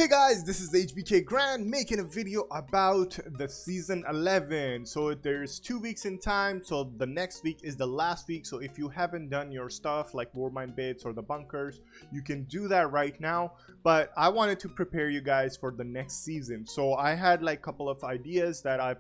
Hey guys, this is HBK Grand making a video about the season 11. So there's 2 weeks in time, so the next week is the last week. So if you haven't done your stuff like Warmind bits or the bunkers, you can do that right now. But I wanted to prepare you guys for the next season. So I had like a couple of ideas that I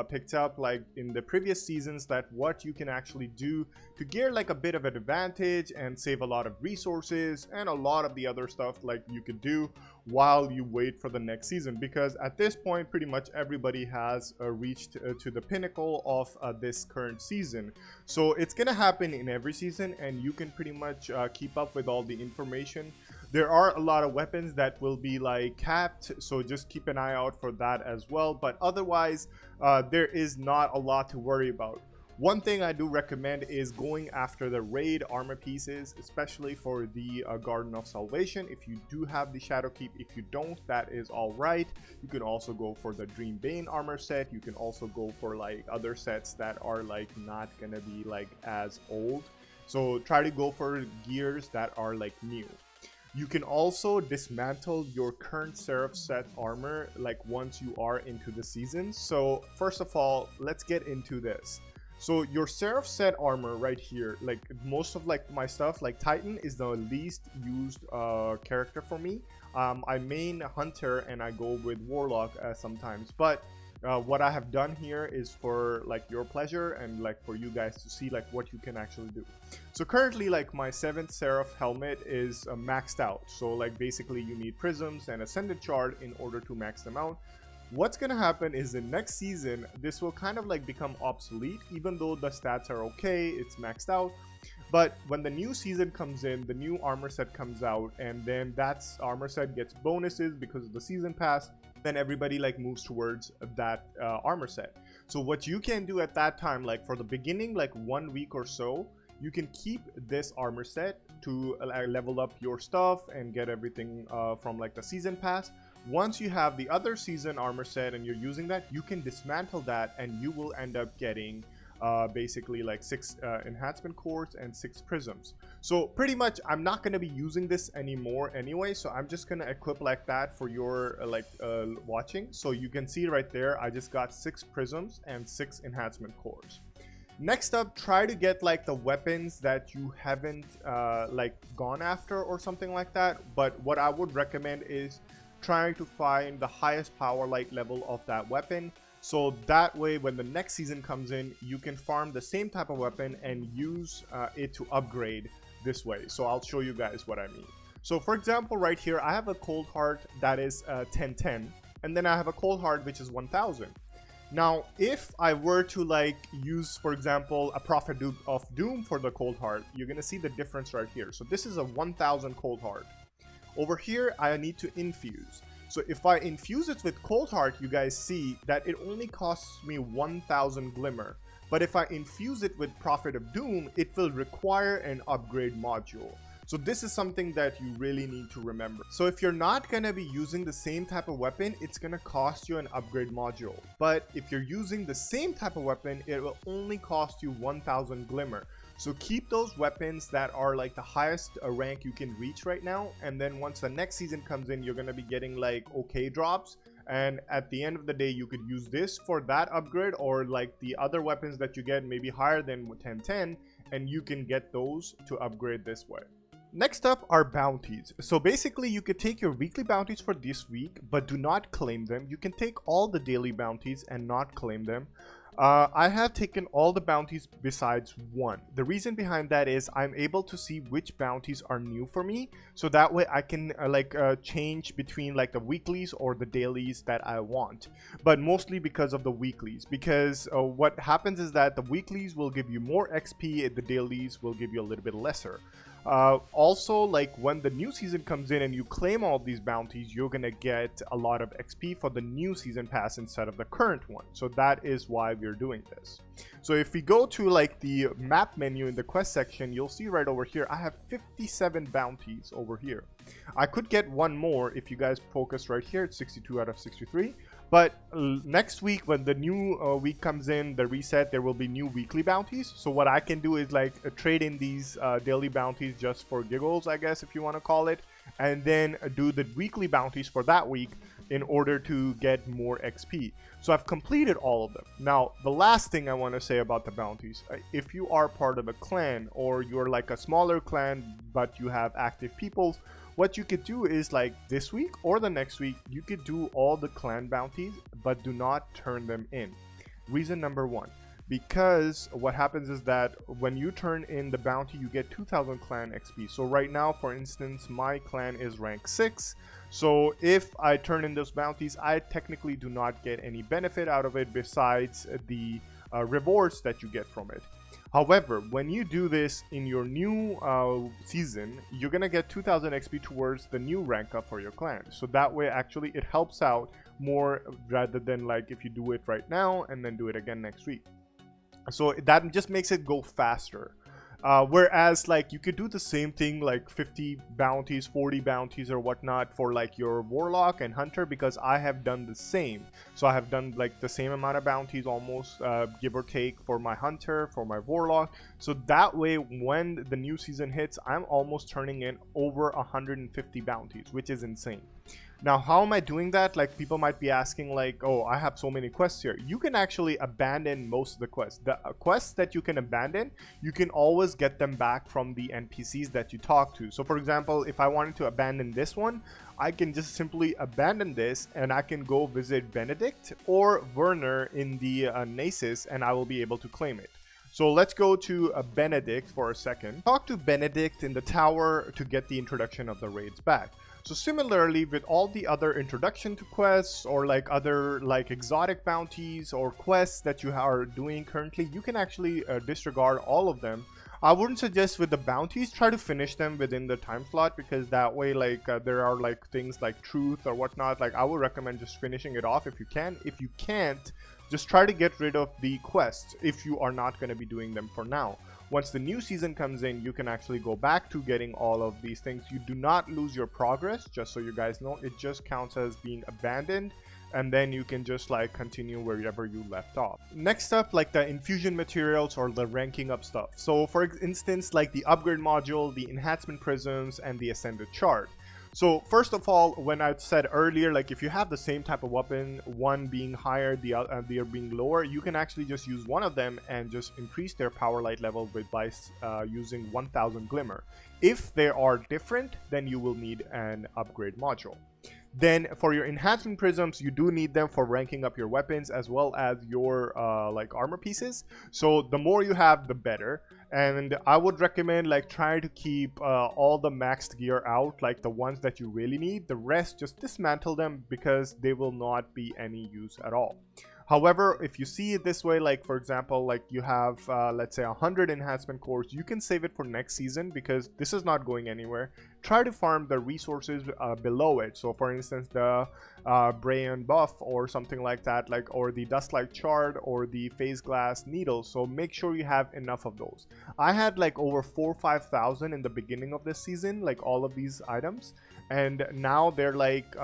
picked up like in the previous seasons, that what you can actually do to gear like a bit of an advantage and save a lot of resources and a lot of the other stuff like you could do while you wait for the next season, because at this point pretty much everybody has reached to the pinnacle of this current season. So it's gonna happen in every season, and you can pretty much keep up with all the information. There are a lot of weapons that will be like capped, so just keep an eye out for that as well. But otherwise there is not a lot to worry about. One thing I do recommend is going after the raid armor pieces, especially for the Garden of Salvation. If you do have the Shadow Keep, if you don't, that is all right. You can also go for the Dream Bane armor set. You can also go for like other sets that are like not gonna be like as old. So try to go for gears that are like new. You can also dismantle your current Seraph set armor like once you are into the season. So first of all, let's get into this. So your Seraph set armor right here, like most of like my stuff, like Titan is the least used character for me. I main Hunter and I go with Warlock sometimes, but what I have done here is for like your pleasure and like for you guys to see like what you can actually do. So currently like my 7th Seraph helmet is maxed out. So like basically you need prisms and Ascended Shard in order to max them out. What's gonna happen is in next season this will kind of like become obsolete, even though the stats are okay, it's maxed out. But when the new season comes in, the new armor set comes out, and then that armor set gets bonuses because of the season pass, then everybody like moves towards that armor set. So what you can do at that time, like for the beginning, like 1 week or so, you can keep this armor set to level up your stuff and get everything from like the season pass. Once you have the other season armor set and you're using that, you can dismantle that and you will end up getting basically like 6 enhancement cores and 6 prisms. So pretty much I'm not going to be using this anymore anyway, so I'm just going to equip like that for your watching. So you can see right there I just got 6 prisms and 6 enhancement cores. Next up, try to get like the weapons that you haven't like gone after or something like that. But what I would recommend is trying to find the highest power light level of that weapon, so that way when the next season comes in you can farm the same type of weapon and use it to upgrade this way. So I'll show you guys what I mean. So for example, right here I have a cold heart that is 1010, and then I have a cold heart which is 1000. Now if I were to like use, for example, a Prophet of Doom for the cold heart, you're gonna see the difference right here. So this is a 1000 cold heart. Over here I need to infuse. So if I infuse it with cold heart, you guys see that it only costs me 1000 glimmer. But if I infuse it with Prophet of Doom, it will require an upgrade module. So this is something that you really need to remember. So if you're not going to be using the same type of weapon, it's going to cost you an upgrade module. But if you're using the same type of weapon, it will only cost you 1000 glimmer. So keep those weapons that are like the highest rank you can reach right now, and then once the next season comes in, you're going to be getting like okay drops, and at the end of the day you could use this for that upgrade, or like the other weapons that you get maybe higher than 1010, and you can get those to upgrade this way. Next up are bounties. So basically you could take your weekly bounties for this week but do not claim them. You can take all the daily bounties and not claim them. I have taken all the bounties besides one. The reason behind that is I'm able to see which bounties are new for me, so that way I can change between like the weeklies or the dailies that I want. But mostly because of the weeklies, because what happens is that the weeklies will give you more XP, the dailies will give you a little bit lesser. Also, like when the new season comes in and you claim all these bounties, you're gonna get a lot of XP for the new season pass instead of the current one. So that is why we're doing this. So if we go to like the map menu in the quest section, you'll see right over here I have 57 bounties over here. I could get one more if you guys focus right here. It's 62 out of 63. But next week, when the new week comes in, the reset, there will be new weekly bounties. So what I can do is like trade in these daily bounties just for giggles, I guess, if you want to call it. and then do the weekly bounties for that week in order to get more XP. So I've completed all of them. Now, the last thing I want to say about the bounties, if you are part of a clan or you're like a smaller clan but you have active people, what you could do is like this week or the next week, you could do all the clan bounties, but do not turn them in. Reason number one, because what happens is that when you turn in the bounty, you get 2000 clan XP. So right now, for instance, my clan is rank 6. So if I turn in those bounties, I technically do not get any benefit out of it besides the rewards that you get from it. However, when you do this in your new season, you're gonna get 2000 XP towards the new rank up for your clan. So that way, actually, it helps out more rather than like if you do it right now and then do it again next week. So that just makes it go faster. Whereas like you could do the same thing like 50 bounties, 40 bounties or whatnot for like your warlock and hunter, because I have done the same. So I have done like the same amount of bounties almost, give or take, for my hunter, for my warlock. So that way when the new season hits, I'm almost turning in over 150 bounties, which is insane. Now, how am I doing that? Like, people might be asking like, oh, I have so many quests here. You can actually abandon most of the quests. The quests that you can abandon, you can always get them back from the NPCs that you talk to. So for example, if I wanted to abandon this one, I can just simply abandon this and I can go visit Benedict or Werner in the Nasus, and I will be able to claim it. So let's go to Benedict for a second. Talk to Benedict in the tower to get the introduction of the raids back. So similarly, with all the other introduction to quests or like other like exotic bounties or quests that you are doing currently, you can actually disregard all of them. I wouldn't suggest with the bounties, try to finish them within the time slot, because that way like there are like things like truth or whatnot. Like I would recommend just finishing it off if you can. If you can't, just try to get rid of the quests if you are not going to be doing them for now. Once the new season comes in, you can actually go back to getting all of these things. You do not lose your progress, just so you guys know. It just counts as being abandoned, and then you can just like continue wherever you left off. Next up, like the infusion materials or the ranking up stuff. So for instance, like the upgrade module, the enhancement prisms, and the ascended chart. So first of all, when I said earlier, like if you have the same type of weapon, one being higher, the other being lower, you can actually just use one of them and just increase their power light level by using 1000 glimmer. If they are different, then you will need an upgrade module. Then for your enhancement prisms, you do need them for ranking up your weapons as well as your like armor pieces. So the more you have, the better. And I would recommend like try to keep all the maxed gear out, like the ones that you really need. The rest, just dismantle them because they will not be any use at all. However, if you see it this way, like for example, like you have, let's say 100 enhancement cores, you can save it for next season because this is not going anywhere. Try to farm the resources below it. So for instance, the Brayan buff or something like that, like, or the Dustlight Shard or the Phase Glass Needle. So make sure you have enough of those. I had like over 4,000 or 5,000 in the beginning of this season, like all of these items. And now they're like,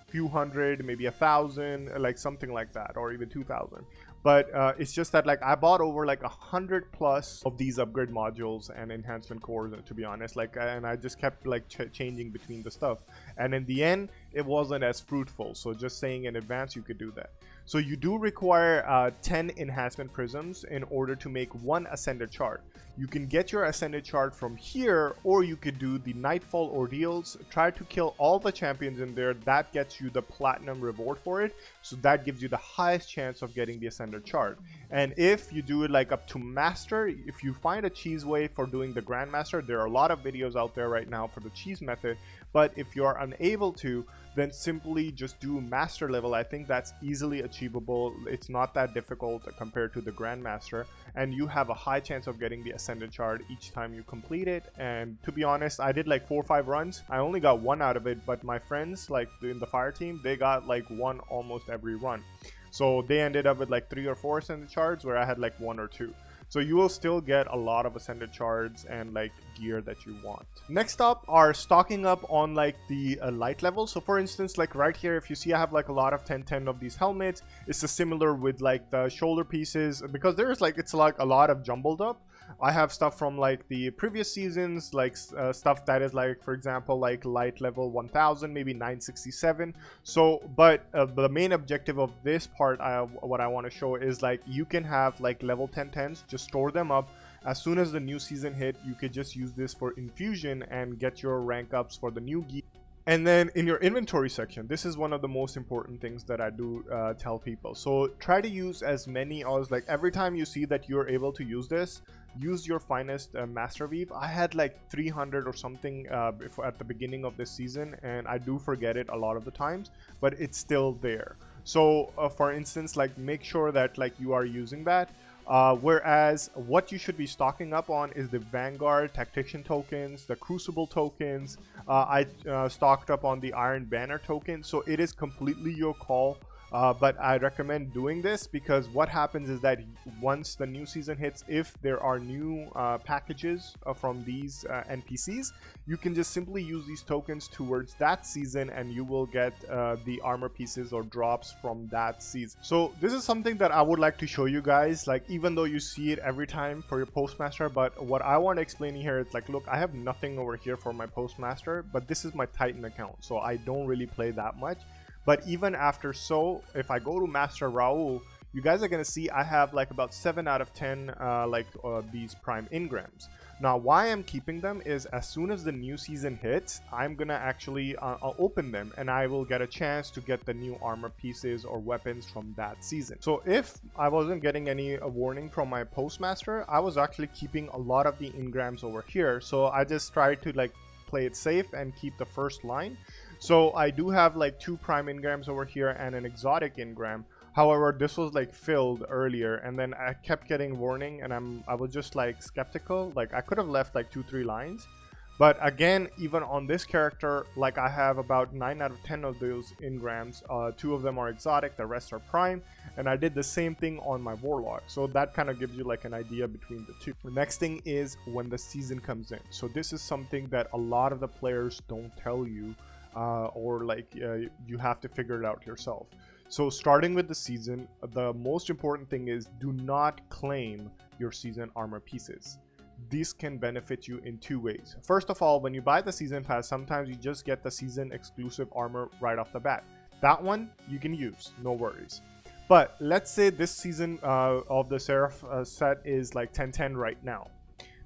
few hundred, maybe 1,000, like something like that, or even 2,000. But it's just that like I bought over like 100 plus of these upgrade modules and enhancement cores, to be honest, like, and I just kept like changing between the stuff, and in the end it wasn't as fruitful. So just saying in advance, you could do that. So you do require 10 enhancement prisms in order to make one ascended chart. You can get your ascended chart from here, or you could do the Nightfall ordeals. Try to kill all the champions in there. That gets you the platinum reward for it. So that gives you the highest chance of getting the ascended chart. And if you do it like up to master, if you find a cheese way for doing the grandmaster, there are a lot of videos out there right now for the cheese method. But if you are unable to, then simply just do master level. I think that's easily achievable. It's not that difficult compared to the grandmaster, and you have a high chance of getting the ascended chart each time you complete it. And to be honest, I did like 4 or 5 runs. I only got 1 out of it, but my friends like in the fire team, they got like 1 almost every run. So they ended up with like 3 or 4 ascended charts, where I had like 1 or 2. So you will still get a lot of ascended shards and like gear that you want. Next up are stocking up on like the light level. So for instance, like right here, if you see I have like a lot of 10 of these helmets. It's similar with like the shoulder pieces, because there's like, it's like a lot of jumbled up. I have stuff from like the previous seasons, like stuff that is like, for example, like light level 1000, maybe 967. So but the main objective of this part, what I want to show is like you can have like level 1010s, just store them up. As soon as the new season hit, you could just use this for infusion and get your rank ups for the new gear. And then in your inventory section, this is one of the most important things that I do tell people. So try to use as many as, like, every time you see that you're able to use this, use your finest master weave. I had like 300 or something at the beginning of this season, and I do forget it a lot of the times, but it's still there. So for instance, like, make sure that like you are using that. Whereas what you should be stocking up on is the Vanguard Tactician tokens, the Crucible tokens. I stocked up on the Iron Banner token, so it is completely your call. But I recommend doing this because what happens is that once the new season hits, if there are new packages from these NPCs, you can just simply use these tokens towards that season and you will get the armor pieces or drops from that season. So this is something that I would like to show you guys, like, even though you see it every time for your Postmaster, but what I want to explain here is like, look, I have nothing over here for my Postmaster, but this is my Titan account, so I don't really play that much. But even after, so if I go to Master Rahul, you guys are going to see I have like about 7 out of 10 these prime engrams. Now why I'm keeping them is as soon as the new season hits, I'm gonna actually I'll open them and I will get a chance to get the new armor pieces or weapons from that season. So if I wasn't getting any warning from my Postmaster, I was actually keeping a lot of the engrams over here. So I just tried to like play it safe and keep the first line. So I do have like 2 prime engrams over here and an exotic engram. However, this was like filled earlier and then I kept getting warning and I was just like skeptical. Like I could have left like 2-3 lines. But again, even on this character, like I have about 9 out of 10 of those engrams. 2 of them are exotic, the rest are prime. And I did the same thing on my Warlock. So that kind of gives you like an idea between the two. The next thing is when the season comes in. So this is something that a lot of the players don't tell you. Or like you have to figure it out yourself. So starting with the season, the most important thing is do not claim your season armor pieces. These can benefit you in 2 ways. First of all, when you buy the season pass, sometimes you just get the season exclusive armor right off the bat. That one you can use, no worries. But let's say this season of the Seraph set is like 1010 right now.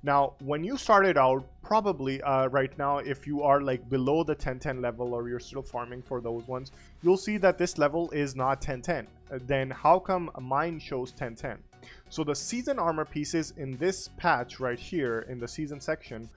Now, when you started out, probably right now, if you are like below the 1010 level or you're still farming for those ones, you'll see that this level is not 1010. Then how come mine shows 1010? So the season armor pieces in this patch right here in the season section,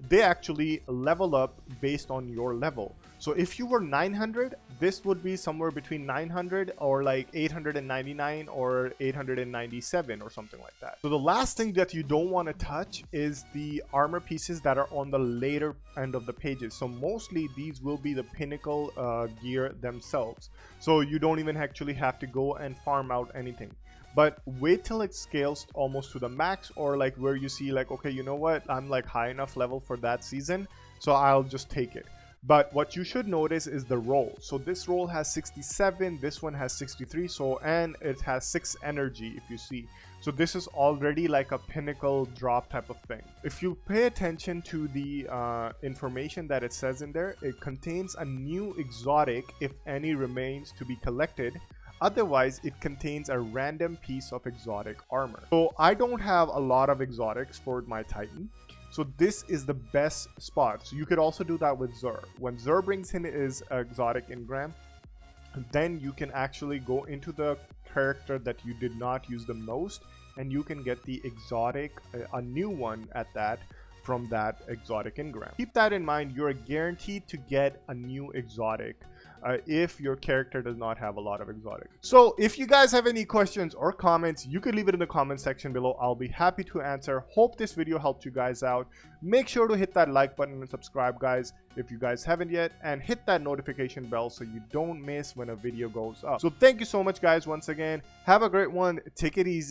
they actually level up based on your level. So if you were 900, this would be somewhere between 900 or like 899 or 897 or something like that. So the last thing that you don't want to touch is the armor pieces that are on the later end of the pages. So mostly these will be the pinnacle gear themselves. So you don't even actually have to go and farm out anything. But wait till it scales almost to the max, or like where you see like, okay, you know what, I'm like high enough level for that season, so I'll just take it. But what you should notice is the roll. So this roll has 67, this one has 63, so, and it has 6 energy if you see. So this is already like a pinnacle drop type of thing. If you pay attention to the information that it says in there, it contains a new exotic if any remains to be collected. Otherwise, it contains a random piece of exotic armor. So I don't have a lot of exotics for my Titan. So this is the best spot. So you could also do that with Zur. When Zur brings in his exotic engram, then you can actually go into the character that you did not use the most, and you can get the exotic, a new one at that, from that exotic engram. Keep that in mind, you're guaranteed to get a new exotic if your character does not have a lot of exotics. So if you guys have any questions or comments, you could leave it in the comment section below. I'll be happy to answer. Hope this video helped you guys out. Make sure to hit that like button and subscribe, guys, if you guys haven't yet, and hit that notification bell so you don't miss when a video goes up. So thank you so much, guys. Once again, have a great one. Take it easy.